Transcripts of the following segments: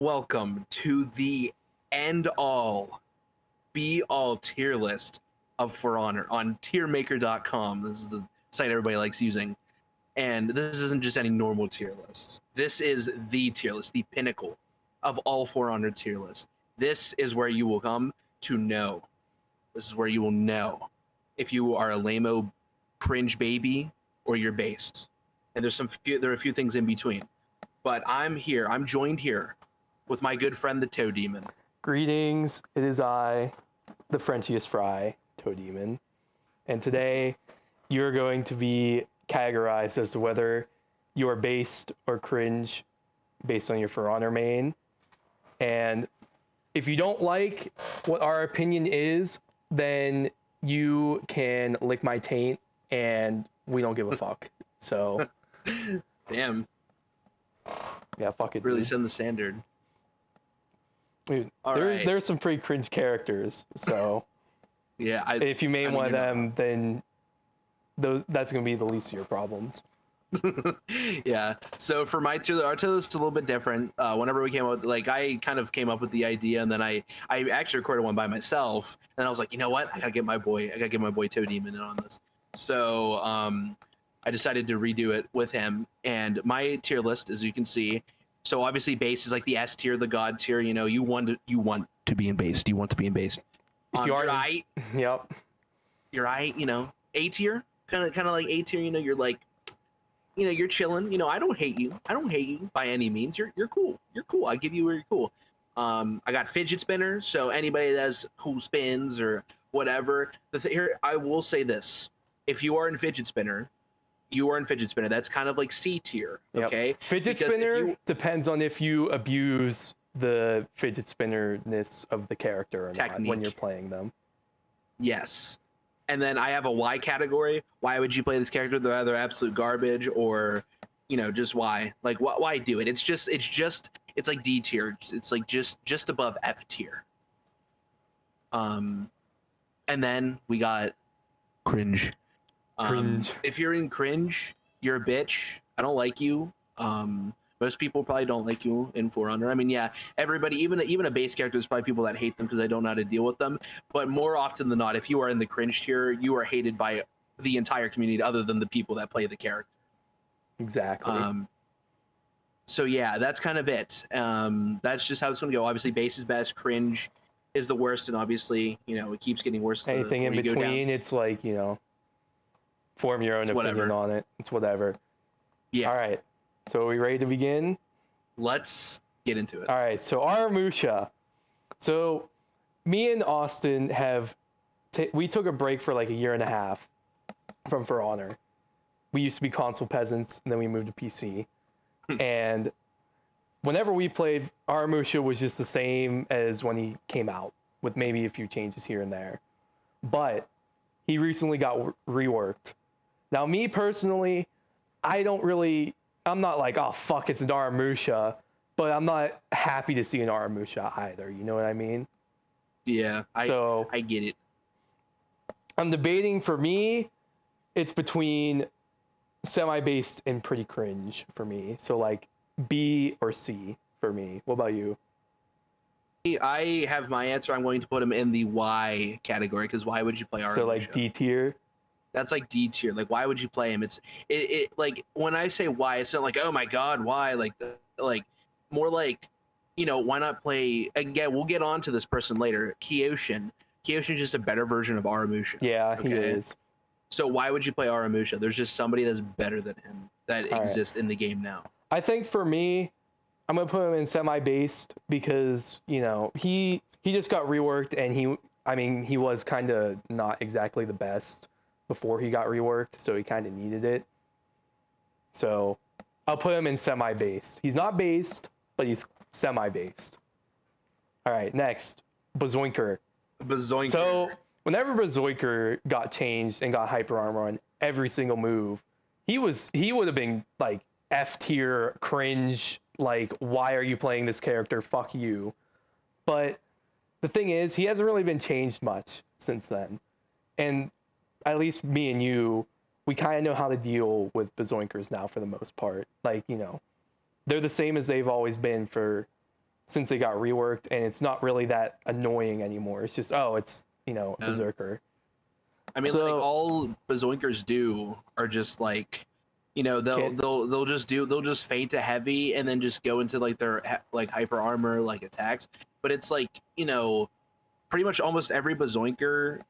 Welcome to the end all, be all tier list of For Honor on tiermaker.com. This is the site everybody likes using. And this isn't just any normal tier list. This is the tier list, the pinnacle of all For Honor tier lists. This is where you will come to know. This is where you will know if you are a lame-o cringe baby or you're based. And there are a few things in between. But I'm joined here with my good friend, the Toe Demon. Greetings, it is I, the Frenchiest Fry, Toe Demon. And today, you're going to be categorized as to whether you are based or cringe based on your For Honor main. And if you don't like what our opinion is, then you can lick my taint, and we don't give a fuck. So, Damn. Yeah, fuck it. Really dude. setting the standard. Dude, Right. there's some pretty cringe characters, so Yeah, if you main one of them, then that's gonna be the least of your problems. Yeah. So for my tier, our tier list is a little bit different. Whenever we came up, I kind of came up with the idea, and then I actually recorded one by myself, and I was like, you know what, I gotta get my boy Toe Demon in on this. So I decided to redo it with him, and my tier list, as you can see. So obviously base is like the S tier, the God tier. You know, you want to be in base. You want to be in base. You're right. Yep. You're right. You know, A tier, kind of like A tier. You know, you're like, you know, you're chilling. You know, I don't hate you. I don't hate you by any means. You're cool. You're cool. I give you where you're cool. I got fidget spinners. So anybody that has cool spins or whatever. Here, I will say this: if you are in fidget spinner. You are in fidget spinner. That's kind of like C tier, okay? Yep. Fidget spinner depends on if you abuse the fidget spinnerness of the character or not when you're playing them. Yes. And then I have a Y category. Why would you play this character? They're either absolute garbage or, you know, just why? Like, why do it? It's like D tier. It's like just above F tier. And then we got cringe. Cringe. If you're in cringe, you're a bitch. I don't like you. Most people probably don't like you in For Honor. I mean, yeah, everybody, even a base character, there's probably people that hate them because they don't know how to deal with them. But more often than not, if you are in the cringe tier, you are hated by the entire community other than the people that play the character. Exactly. So yeah, that's kind of it. That's just how it's going to go. Obviously, base is best, cringe is the worst, and obviously, you know, it keeps getting worse. Anything in between, it's like, you know, form your own opinion on it. It's whatever. Yeah. All right. So are we ready to begin? Let's get into it. All right. So Aramusha. So me and Austin we took a break for like a year and a half from For Honor. We used to be console peasants, and then we moved to PC. And whenever we played, Aramusha was just the same as when he came out, with maybe a few changes here and there. But he recently got reworked. Now, me personally, I'm not like, oh, fuck, it's an Aramusha, but I'm not happy to see an Aramusha either, you know what I mean? Yeah, I get it. I'm debating, for me, it's between semi-based and pretty cringe for me. So, like, B or C for me. What about you? I have my answer. I'm going to put him in the Y category, because why would you play Aramusha? So, like, D tier? That's like D tier. Like, why would you play him? It's like, when I say why, it's not like, oh my god, why? Like more like, you know, why not play? Again, we'll get on to this person later. Kyoshin is just a better version of Aramusha. Yeah, okay? He is. So why would you play Aramusha? There's just somebody that's better than him that exists in the game now. I think for me, I'm gonna put him in semi-based because, you know, he just got reworked, and he was kind of not exactly the best before he got reworked, so he kind of needed it. So I'll put him in semi-based. He's not based, but he's semi-based. All right, next, Bazoinker. So whenever Bazoinker got changed and got hyper armor on every single move, he would have been like F tier cringe. Like, why are you playing this character? Fuck you. But the thing is, he hasn't really been changed much since then, and at least me and you, we kind of know how to deal with Bazoinkers now for the most part. Like, you know, they're the same as they've always been for since they got reworked, and it's not really that annoying anymore. It's just, oh, it's, Berserker. I mean, So- like all Bazoinkers do are just like, they'll just feint a heavy and then just go into like their like hyper armor like attacks. But it's like, pretty much almost every Bazoinker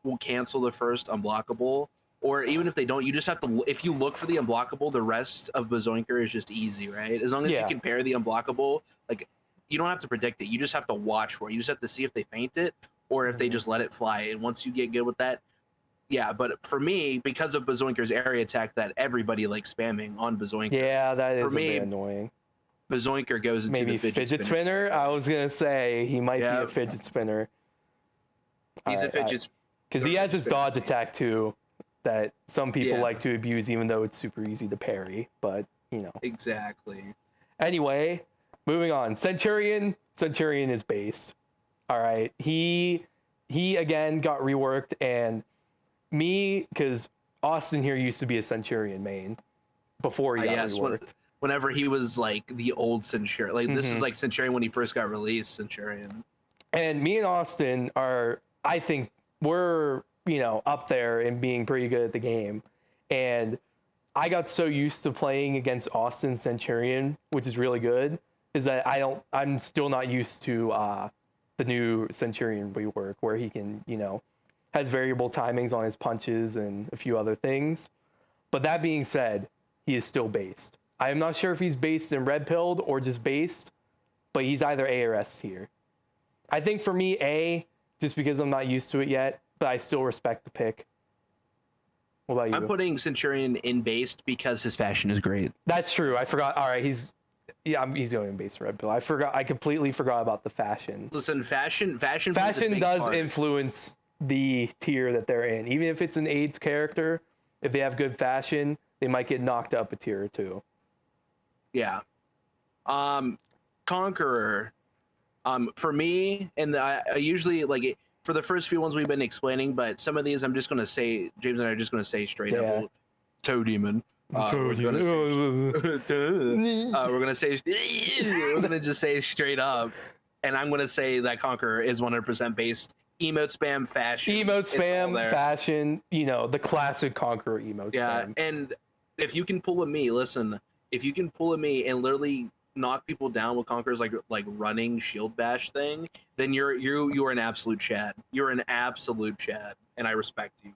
will cancel the first unblockable, or even if they don't, you just have to, if you look for the unblockable, the rest of Bazoinker is just easy, right? As long as you can pair the unblockable, like, you don't have to predict it. You just have to watch for it. You just have to see if they feint it or if they just let it fly. And once you get good with that, yeah. But for me, because of Bazoinker's area attack that everybody likes spamming on Bazoinker. Yeah, that is for me, a bit annoying. Bazoinker goes into maybe the fidget spinner. I was gonna say he might be a fidget spinner. He's a fidget spinner. Because he has his dodge attack too, that some people like to abuse, even though it's super easy to parry. But exactly. Anyway, moving on. Centurion is base. All right, he again got reworked, and because Austin here used to be a Centurion main before he got reworked. Whenever he was like the old Centurion, like this is like Centurion when he first got released. Centurion. And me and Austin are, I think, we're up there in being pretty good at the game, and I got so used to playing against Austin Centurion, which is really good, is that I'm still not used to the new Centurion rework where he can has variable timings on his punches and a few other things. But that being said, he is still based. I am not sure if he's based in red pilled or just based, but he's either A or S tier. I think for me A, just because I'm not used to it yet, but I still respect the pick. What about you? I'm putting Centurion in based because his fashion is great. That's true. I forgot. All right, he's going in based red pill. I completely forgot about the fashion. Listen, fashion does influence the tier that they're in. Even if it's an AIDS character, if they have good fashion, they might get knocked up a tier or two. Yeah. Conqueror. For me, and I usually like for the first few ones we've been explaining, but some of these I'm just gonna say, James and I are just gonna say straight up, Toe Demon. We're gonna just say straight up, and I'm gonna say that Conqueror is 100% based. Emote spam fashion. Fashion. The classic Conqueror emote spam. Yeah, and if you can pull a me, listen. If you can pull a me and literally knock people down with Conqueror's like running shield bash thing, then you're an absolute Chad. You're an absolute Chad, and I respect you.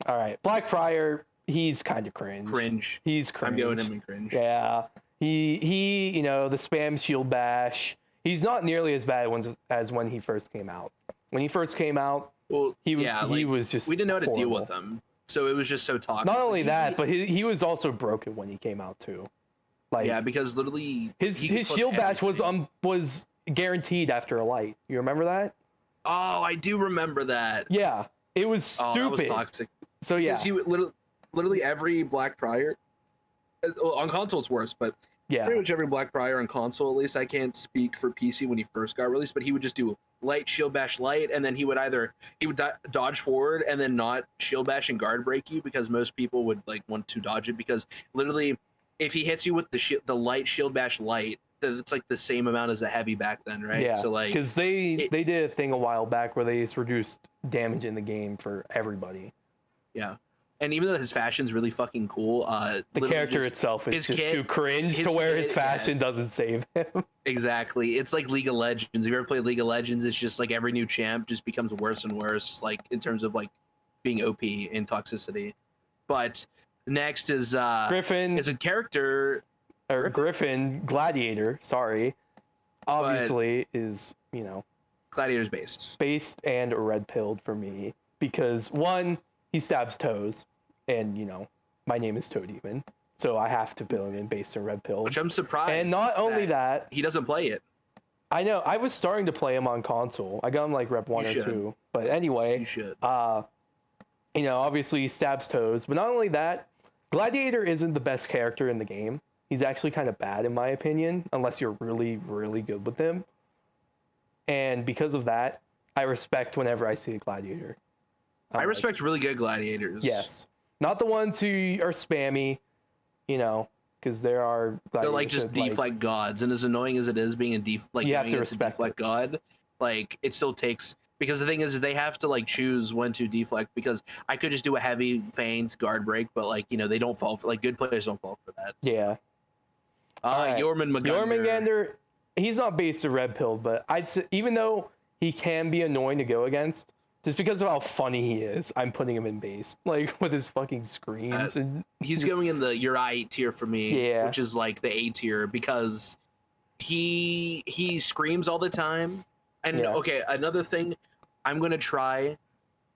All right, Black Friar, he's kind of cringe. He's cringe. I'm going him in cringe. Yeah, he the spam shield bash. He's not nearly as bad as when he first came out. When he first came out, he was just we didn't know how to horrible. deal with him, so it was just so toxic. Not only that, but he was also broken when he came out too. Like, because literally his shield bash was guaranteed after a light. You remember that? Oh, I do remember that. Yeah, it was stupid. That was toxic. So yeah, because he literally every Black Prior on console it's worse, but pretty much every Black Prior on console, at least I can't speak for PC when he first got released, but he would just do light shield bash light, and then he would dodge forward and then not shield bash and guard break you, because most people would like want to dodge it, because literally if he hits you with the light shield bash light, it's like the same amount as a heavy back then, right? Yeah, so like because they did a thing a while back where they just reduced damage in the game for everybody. Yeah. And even though his fashion's really fucking cool, the character itself is just too cringe to where his fashion doesn't save him. Exactly. It's like League of Legends. If you ever played League of Legends, it's just like every new champ just becomes worse and worse, like in terms of like being OP in toxicity. But next is Griffin is a character, or Griffin Gladiator. Sorry, obviously is Gladiator's based and red pilled for me, because one, he stabs toes, and my name is Toe Demon, so I have to pill him in based on red pill. Which I'm surprised. And not only that, he doesn't play it. I know. I was starting to play him on console. I got him like rep 1 or 2. But anyway, you should. Obviously he stabs toes, but not only that, Gladiator isn't the best character in the game. He's actually kind of bad in my opinion, unless you're really, really good with him. And because of that, I respect whenever I see a Gladiator. I respect really good gladiators. Yes. Not the ones who are spammy, because there are They're like gladiators just that, deflect gods, and as annoying as it is being a You have going to against a respect deflect god, like it still takes, because the thing is they have to like choose when to deflect, because I could just do a heavy feint guard break, but like they don't fall for, like, good players don't fall for that. So. Yeah. All right. Jormungandr. Jormungandr, he's not based to red pill, but I'd say, even though he can be annoying to go against, just because of how funny he is, I'm putting him in base, like with his fucking screams and he's going in the Uri tier for me, Yeah. which is like the A tier, because he screams all the time. And Yeah. okay, another thing, I'm gonna try.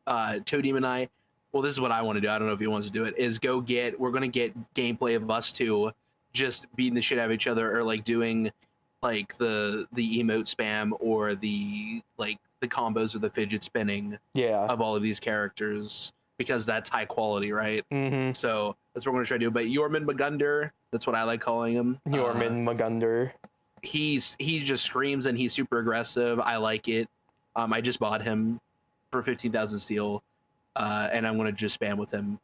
Toadie and I. Well, this is what I want to do. I don't know if he wants to do it. We're gonna get gameplay of us two just beating the shit out of each other, or like doing like the emote spam, or the combos, or the fidget spinning Yeah. of all of these characters, because that's high quality, right? Mm-hmm. So that's what we're gonna try to do. But Jormungandr, that's what I like calling him. Jormungandr. He just screams and he's super aggressive. I like it. I just bought him for 15,000 steel, and I'm gonna just spam with him.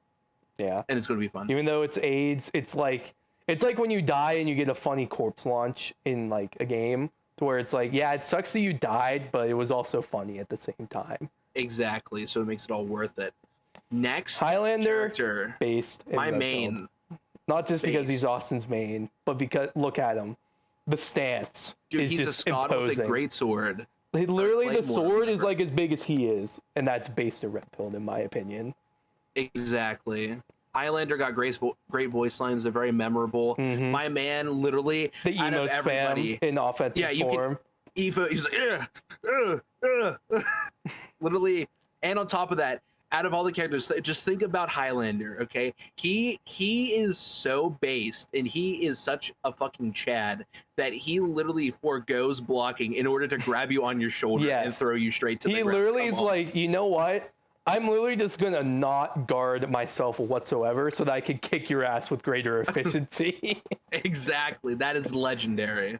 Yeah. And it's gonna be fun. Even though it's AIDS, it's like when you die and you get a funny corpse launch in like a game, to where it's like, yeah, it sucks that you died, but it was also funny at the same time. Exactly. So it makes it all worth it. Next Highlander character, based in my red main. pill. Not just because he's based. Austin's main, but because look at him. The stance Dude, is he's a just Scot with a imposing. great sword. Literally, the Claymore, sword is whatever. like as big as he is, and that's based in red pill, in my opinion. Exactly. Highlander got great voice lines. They're very memorable. Mhm. My man, literally, The out of emote everybody, spam in offensive form. he's like, literally, and on top of that, out of all the characters, just think about Highlander, okay? He is so based, and he is such a fucking Chad that he literally forgoes blocking in order to grab you on your shoulder and Yes. throw you straight to the He ground. literally Come is on. like, you know what? I'm literally just gonna not guard myself whatsoever so that I can kick your ass with greater efficiency. Exactly. That is legendary.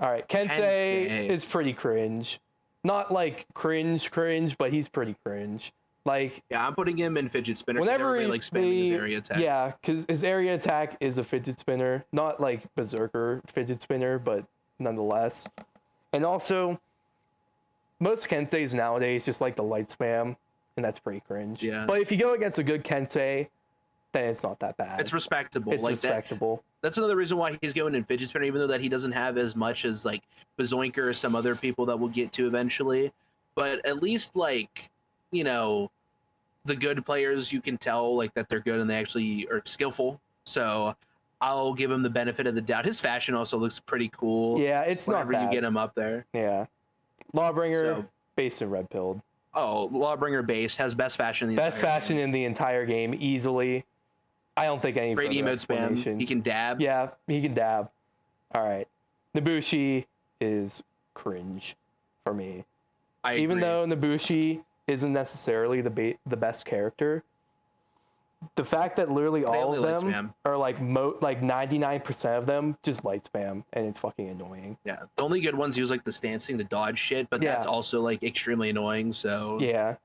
All right, Kensei is pretty cringe. Not like cringe, but he's pretty cringe. Like, yeah, I'm putting him in fidget spinner. Whenever everybody likes spamming his area attack. Yeah, because his area attack is a fidget spinner, not like berserker fidget spinner, but nonetheless. And also, most Kenseis nowadays just like the light spam, and that's pretty cringe. Yeah. But if you go against a good Kensei, then it's not that bad. It's respectable. It's respectable. That's another reason why he's going in fidget spinner, even though that he doesn't have as much as like Bazoinker or some other people that we'll get to eventually. But at least, like, the good players, you can tell like that they're good and they actually are skillful. So I'll give him the benefit of the doubt. His fashion also looks pretty cool. Yeah, it's not whenever bad. you get him up there. Yeah. Lawbringer, So, based in red pilled. Oh, Lawbringer based has best fashion in the Best entire fashion game. in the entire game, easily. I don't think any Great further emote spam. explanation. He can dab. Yeah, he can dab. All right. Nobushi is cringe for me. Even though Nobushi isn't necessarily the best character, the fact that literally all of them are like 99% of them just light spam, and it's fucking annoying. Yeah, the only good ones use like the stancing to dodge shit, but that's also like extremely annoying. So yeah,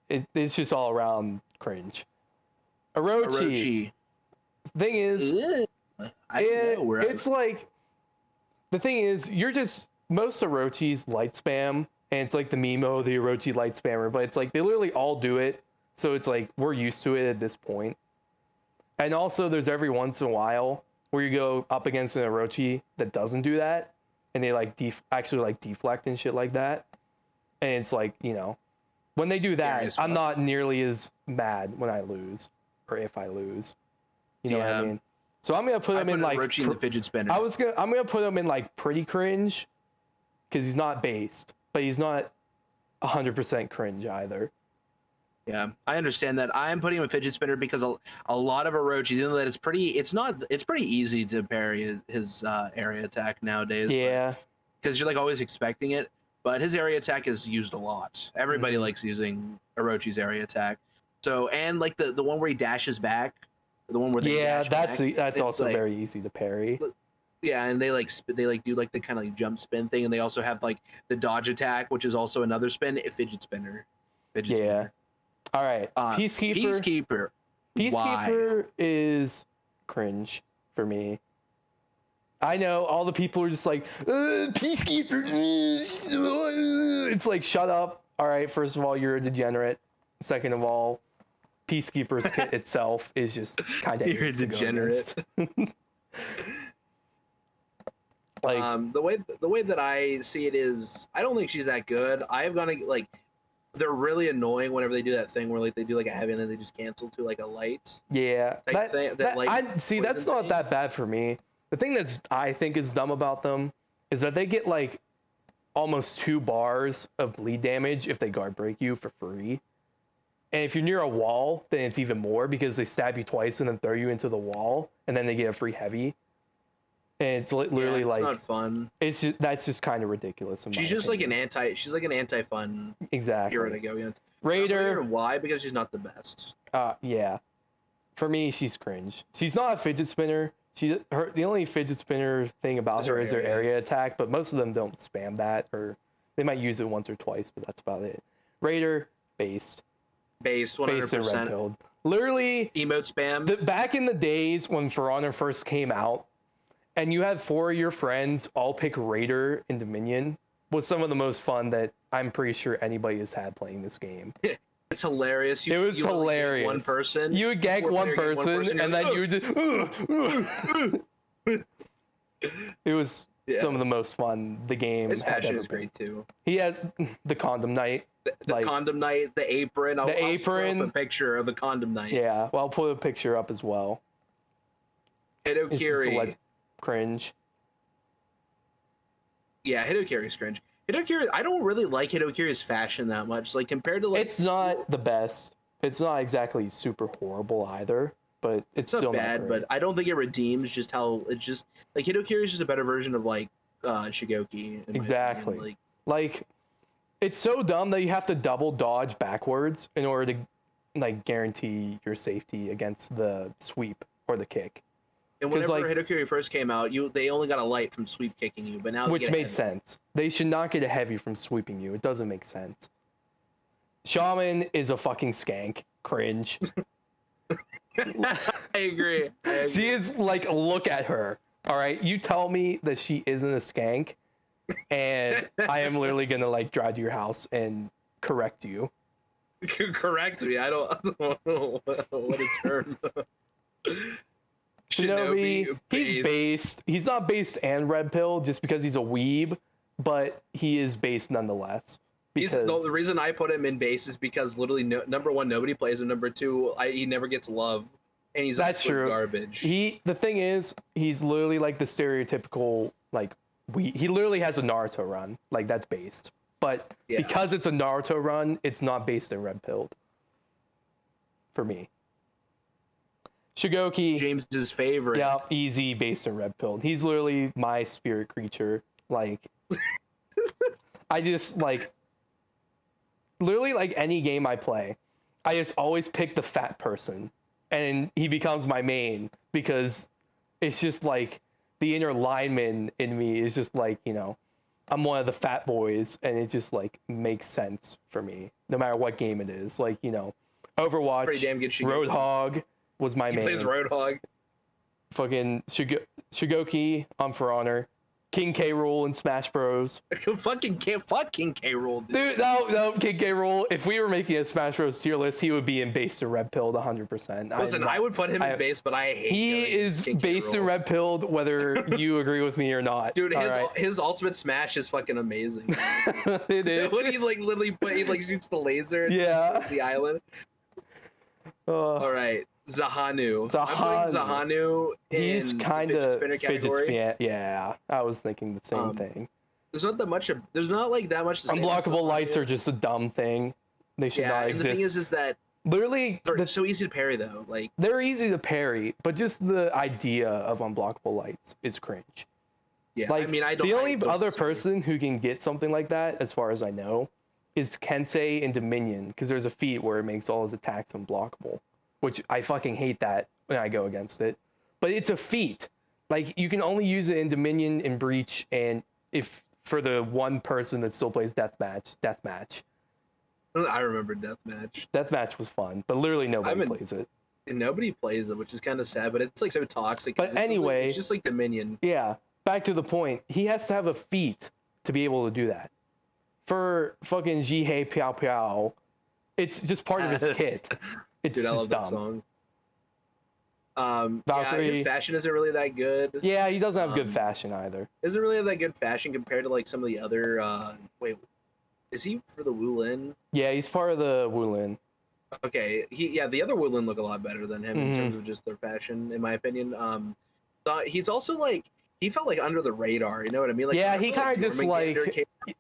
it's just all around cringe. Orochi. Thing is, it's like, the thing is, you're just, most Orochis light spam, and it's like the Mimo, the Orochi light spammer, but it's like they literally all do it, so it's like we're used to it at this point. And also, there's every once in a while where you go up against an Orochi that doesn't do that, and they like actually like deflect and shit like that, and it's like, when they do that, I'm not nearly as mad when I lose. Or if I lose, you know what I mean. So I'm gonna put him in like Orochi in the fidget spinner. I'm gonna put him in like pretty cringe, because he's not based, but he's not 100% cringe either. Yeah, I understand that. I'm putting him in fidget spinner because a lot of Orochis, even though that it's pretty easy to parry his area attack nowadays. Yeah, because you're like always expecting it, but his area attack is used a lot. Everybody likes using Orochi's area attack. So, and like the one where he dashes back, the one where they dash that's also like, very easy to parry. Yeah, and they do like the kind of like jump spin thing, and they also have like the dodge attack, which is also another spin, fidget spinner. Spinner. All right, Peacekeeper. Peacekeeper Is cringe for me. I know all the people are just like, Peacekeepers. It's like, shut up. All right, first of all, you're a degenerate. Second of all, Peacekeepers kit itself is just kind of You're a degenerate. Like, the way that I see it is, I don't think she's that good. I've gone to, like, they're really annoying whenever they do that thing where like they do like a heavy and then they just cancel to like a light. yeah, I see. That's not thing. that bad for me. The thing that's I think is dumb about them is that they get like almost 2 bars of bleed damage if they guard break you for free. And if you're near a wall, then it's even more because they stab you twice and then throw you into the wall, and then they get a free heavy. And it's literally it's like not fun. That's just kind of ridiculous. She's just like an anti. She's like an anti-fun hero to go against. Raider. Why? Because she's not the best. Yeah. For me, she's cringe. She's not a fidget spinner. The only fidget spinner thing about her is her area attack, but most of them don't spam that, or they might use it once or twice, but that's about it. Raider, based. Based 100%. Literally emote spam. Back in the days when For Honor first came out, and you had 4 of your friends all pick Raider and Dominion, was some of the most fun that I'm pretty sure anybody has had playing this game. It's hilarious. It was hilarious. One person. You would gank one person, and then you would just. It was some of the most fun the game His had fashion ever is been. great too. He had the condom knight. The condom knight, the apron. I'll throw up a picture of a condom knight. Yeah, well, I'll put a picture up as well. Hitokiri. Cringe. Yeah, Hitokiri's cringe. Hitokiri, I don't really like Hitokiri's fashion that much. Like compared to like, it's not the best. It's not exactly super horrible either, but it's still not bad. But I don't think it redeems just how it's just like Hitokiri is just a better version of like Shigoki. Exactly. Like it's so dumb that you have to double dodge backwards in order to like guarantee your safety against the sweep or the kick. And whenever Hitokiri first came out, they only got a light from sweep kicking you, but now which made sense. They should not get a heavy from sweeping you. It doesn't make sense. Shaman is a fucking skank. Cringe. I agree. She is like, look at her. All right, you tell me that she isn't a skank, and I am literally gonna like drive to your house and correct you. Correct me. I don't know what a term. Shinobi, he's based. He's not based and red pill just because he's a weeb, but he is based nonetheless. The reason I put him in base is because literally number 1, nobody plays him. Number 2, he never gets love, and he's absolute garbage. The thing is, he's literally like the stereotypical like he literally has a Naruto run, like that's based, but because it's a Naruto run, it's not based in red pilled. For me. Shigoki, James's favorite. Yeah, easy based in red pill. He's literally my spirit creature. Like, I just like, literally like any game I play, I just always pick the fat person, and he becomes my main because it's just like the inner lineman in me is just like, you know, I'm one of the fat boys, and it just like makes sense for me no matter what game it is. Like, you know, Overwatch, pretty damn good Shigoki. Roadhog was my main. He plays Roadhog. Fucking Shigoki on For Honor. King K. Rool in Smash Bros. Fuck King K. Rool, dude. No, King K. Rool. If we were making a Smash Bros. Tier list, he would be in base to red pilled 100%. Listen, I would put him in base, but I hate. He is base to red pilled, whether you agree with me or not. Dude, his ultimate smash is fucking amazing. It is. When he like literally shoots the laser. And the island. All right. Zahanu. He's kind of fidget spin. Yeah, I was thinking the same thing. There's not that much. There's not like that much. Unblockable lights are just a dumb thing. They should not exist. And the thing is that literally they're so easy to parry though. Like they're easy to parry, but just the idea of unblockable lights is cringe. Yeah, like, I mean, the only other person who can get something like that, as far as I know, is Kensei in Dominion, because there's a feat where it makes all his attacks unblockable. Which I fucking hate that when I go against it. But it's a feat. Like, you can only use it in Dominion, in Breach, and if for the one person that still plays Deathmatch. I remember Deathmatch. Deathmatch was fun, but literally nobody plays it. And nobody plays it, which is kind of sad, but it's like so toxic. But anyway, it's just like the minion. Yeah, back to the point. He has to have a feat to be able to do that. For fucking Jihei Piao Piao, it's just part of his kit. It's Dude, I love just that dumb. song. Valkyrie, yeah, his fashion isn't really that good. Yeah, he doesn't have good fashion either. Isn't really have that good fashion compared to like some of the other. Wait, is he for the Wulin? Yeah, he's part of the Wulin. Okay, the other Wulin look a lot better than him in terms of just their fashion, in my opinion. He's also like he felt like under the radar, you know what I mean? Like yeah, he kind of just like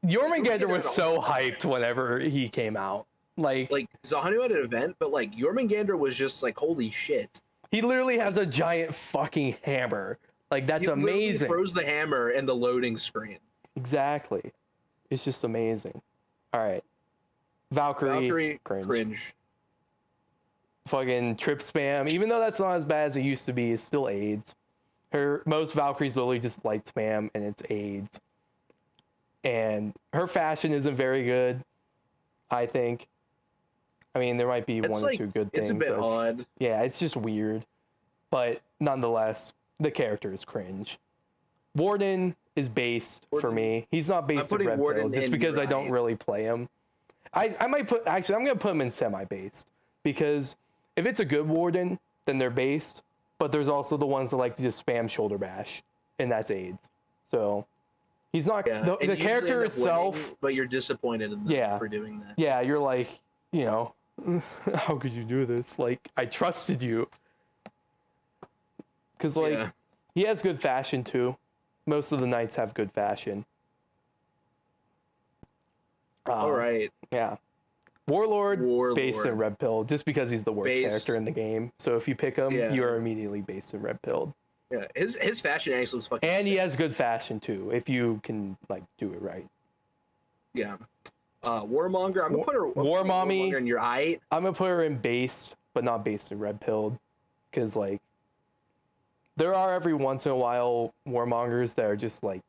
Jormungandr was so hyped whenever he came out. Like Zahanu had an event, but like Jormungandr was just like holy shit. He literally has a giant fucking hammer. Like that's amazing. He throws the hammer in the loading screen. Exactly. It's just amazing. All right. Valkyrie cringe. Fucking trip spam. Even though that's not as bad as it used to be, it still aids. Most Valkyries literally just light spam and it's aids. And her fashion isn't very good, I think. I mean, there might be one or two good things. It's a bit odd. Yeah, it's just weird. But nonetheless, the character is cringe. Warden is based for me. He's not based in Red Pill just because I don't really play him. I might put, actually, I'm going to put him in semi-based. Because if it's a good Warden, then they're based. But there's also the ones that like to just spam shoulder bash. And that's AIDS. So he's not, the character itself. Winning, but you're disappointed in them for doing that. Yeah, you're like, you know, how could you do this? Like, I trusted you. Because, like, he has good fashion, too. Most of the knights have good fashion. All right. Yeah. Warlord, based in Red Pill, just because he's the worst character in the game. So if you pick him, you are immediately based in Red Pill. Yeah, his fashion actually looks fucking And sick. He has good fashion, too, if you can, like, do it right. Yeah. Warmonger, I'm gonna put her Warmonger in your eye. I'm gonna put her in base, but not based in Red Pilled, because like there are every once in a while Warmongers that are just like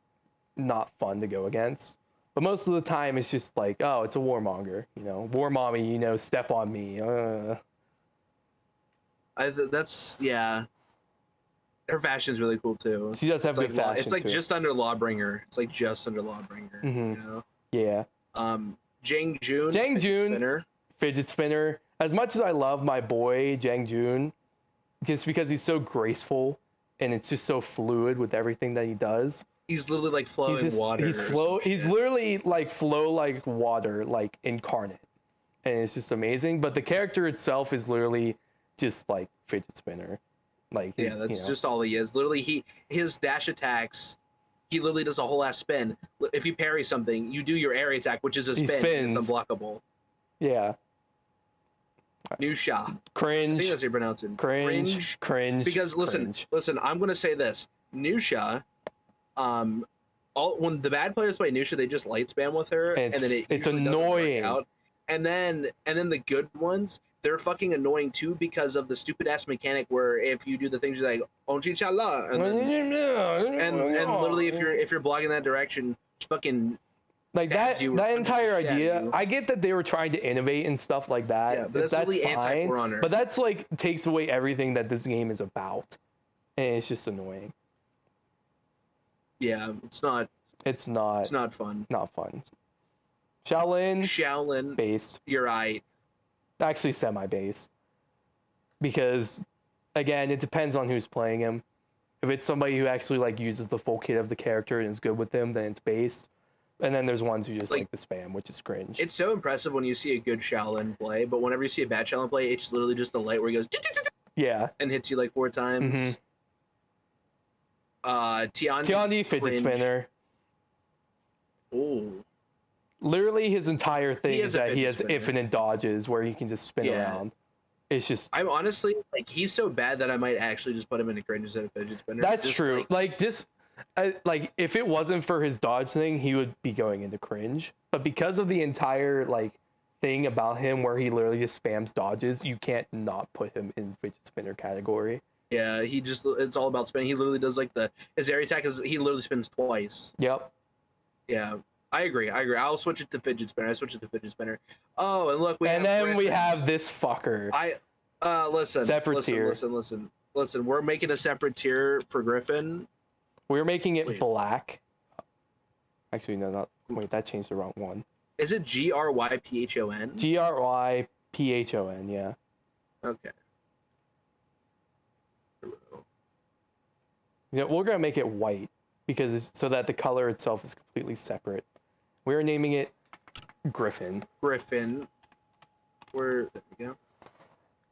not fun to go against, but most of the time it's just like, oh, it's a Warmonger, you know, War Mommy, you know, step on me. That's Her fashion's really cool too. She does have good fashion. It's like just under Lawbringer. It's like just under Lawbringer. Mm-hmm. You know. Yeah. Jang Jun, fidget spinner. As much as I love my boy Jang Jun, just because he's so graceful and it's just so fluid with everything that he does. He's literally like flowing water. He's literally like flow like water, like incarnate, and it's just amazing. But the character itself is literally just like fidget spinner. Like that's just all he is. Literally, his dash attacks. He literally does a whole ass spin. If you parry something, you do your area attack, which is a spin. And it's unblockable. Yeah. Nusha. Cringe. I think that's how you pronounce it. Cringe. Because listen, I'm gonna say this. Nusha, when the bad players play Nusha, they just light spam with her, and then it's annoying. Out. And then the good ones, they're fucking annoying too because of the stupid ass mechanic where if you do the things you're like Onchichala and literally if you're blocking that direction, fucking like that entire idea. I get that they were trying to innovate and stuff like that. Yeah, but that's really anti-For Honor. But that's like takes away everything that this game is about, and it's just annoying. Yeah, it's not fun. Not fun. Shaolin based. You're right. Actually semi-based, because again it depends on who's playing him. If it's somebody who actually like uses the full kit of the character and is good with them, then it's based. And then there's ones who just like the spam, which is cringe. It's so impressive when you see a good Shaolin play, but whenever you see a bad Shaolin play, it's literally just the light where he goes and hits you like 4 times. Tiandi fidget spinner. Ooh. Literally his entire thing is that he has infinite dodges where he can just spin around. It's just I'm honestly like he's so bad that I might actually just put him in a cringe instead of fidget spinner. That's true. Like if it wasn't for his dodge thing, he would be going into cringe. But because of the entire like thing about him where he literally just spams dodges, you can't not put him in fidget spinner category. Yeah, it's all about spinning. He literally does like his area attack he literally spins twice. Yep. Yeah. I agree. I'll switch it to fidget spinner. Oh, and look, we have this fucker. Separate tier. Listen. We're making a separate tier for Griffin. We're making it Wait. black. Actually, no, not. Wait, that changed the wrong one. Is it Gryphon? Gryphon, yeah. Okay. Yeah, we're gonna make it white because so that the color itself is completely separate. We're naming it Griffin. Griffin. There we go.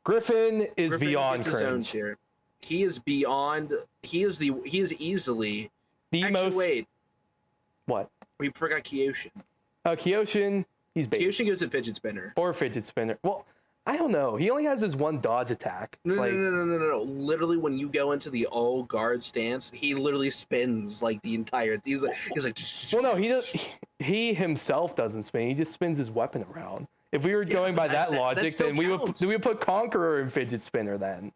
Griffin is Griffin beyond gets his own cringe. tier. He is beyond. He is easily. The Actually, most. wait. What? We forgot Kyoshin. Kyoshin, he's base. Kyoshin goes to fidget spinner. Or fidget spinner. Well, I don't know. He only has his one dodge attack. No. Literally, when you go into the all guard stance, he literally spins like the entire. He's like. Well, no, he does. He himself doesn't spin. He just spins his weapon around. If we were going by that logic, then we would put Conqueror in fidget spinner then.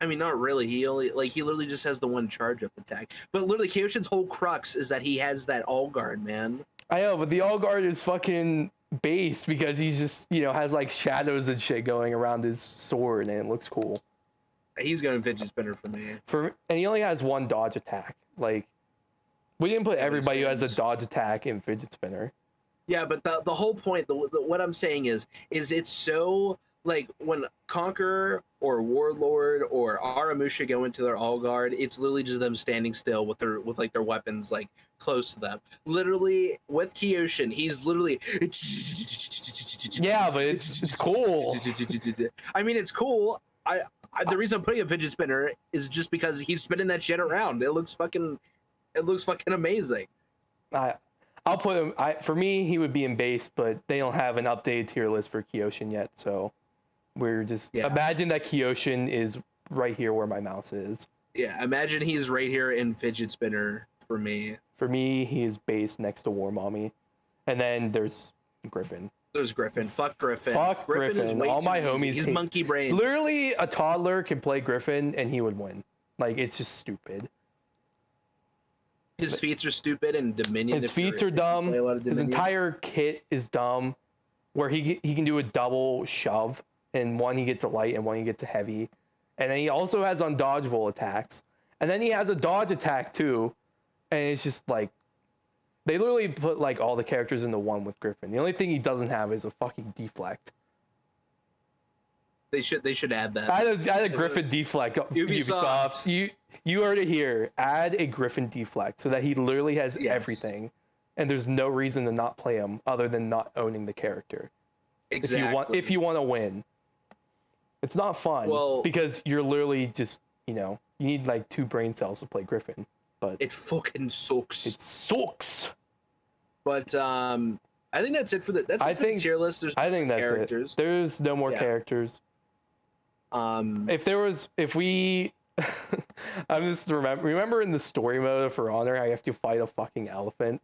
I mean, not really. He literally just has the one charge up attack. But literally, Kyoshin's whole crux is that he has that all guard, man. I know, but the all guard is fucking base because he's just has like shadows and shit going around his sword and it looks cool. He's going fidget spinner for me. And he only has one dodge attack. Like, we didn't put everybody who has a dodge attack in fidget spinner. Yeah, but the whole point, what I'm saying is it's so, like, when Conqueror or Warlord or Aramusha go into their all guard, it's literally just them standing still with their weapons like close to them. Literally with Kyoshin, he's literally yeah, but it's cool. I mean, it's cool. The reason I'm putting a fidget spinner is just because he's spinning that shit around. It looks fucking amazing. I'll put him. For me, he would be in base, but they don't have an updated tier list for Kyoshin yet, so we're just imagine that Kyoshin is right here where my mouse is. Yeah, imagine he's right here in fidget spinner for me. For me, he is base next to War Mommy, and then there's Griffin. There's Griffin. Fuck Griffin. Fuck Griffin. All my homies. He's monkey brain. Literally, a toddler can play Griffin and he would win. Like, it's just stupid. His feats are stupid and Dominion. His feats are dumb. His entire kit is dumb, where he can do a double shove, and one he gets a light and one he gets a heavy, and then he also has undodgeable attacks, and then he has a dodge attack too, and it's just like they literally put like all the characters into one with Griffin. The only thing he doesn't have is a fucking deflect. They should add that. Add a Griffin deflect. Ubisoft. You heard it here. Add a Griffin deflect so that he literally has everything, and there's no reason to not play him other than not owning the character. Exactly. If you want to win, it's not fun because you're literally just you need like 2 brain cells to play Griffin. But it fucking sucks. It sucks. But I think that's it for the the tier list. I think that's characters. There's no more characters. If we I'm just remember in the story mode of For Honor, I have to fight a fucking elephant.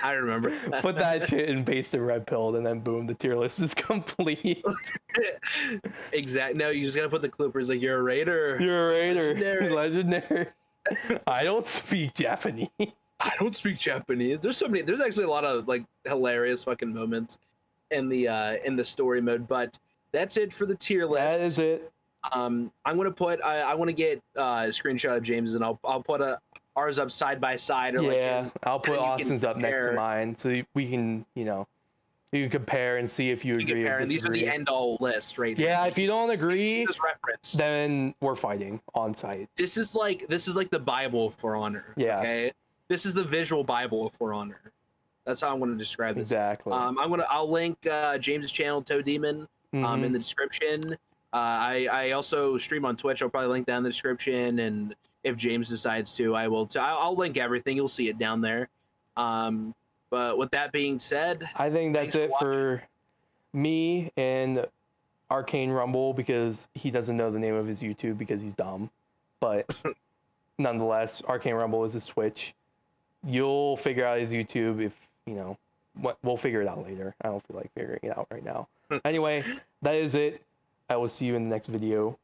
I remember. Put that shit in based in red pilled, and then boom, the tier list is complete. Exactly. No, you just gotta put the clippers like you're a raider. You're a raider. Legendary. I don't speak Japanese. I don't speak Japanese. There's actually a lot of like hilarious fucking moments in the story mode, but that's it for the tier list. That is it. I'm gonna put I want to get a screenshot of James's, and I'll put ours up side by side. Or I'll put Austin's up next to mine, so we can you can compare and see if you agree or disagree. These are the end all list, right? Yeah, if you don't agree, reference, then we're fighting on site. This is like the Bible of For Honor. Yeah. Okay. This is the visual Bible of For Honor. That's how I'm going to describe this. Exactly. I'll link James's channel, Toe Demon, in the description. I also stream on Twitch. I'll probably link down in the description, and if James decides to, I will. I'll link everything. You'll see it down there. But with that being said, I think that's it for me and Arcane Rumble, because he doesn't know the name of his YouTube because he's dumb. But nonetheless, Arcane Rumble is his Twitch. You'll figure out his YouTube if we'll figure it out later. I don't feel like figuring it out right now. Anyway, that is it. I will see you in the next video.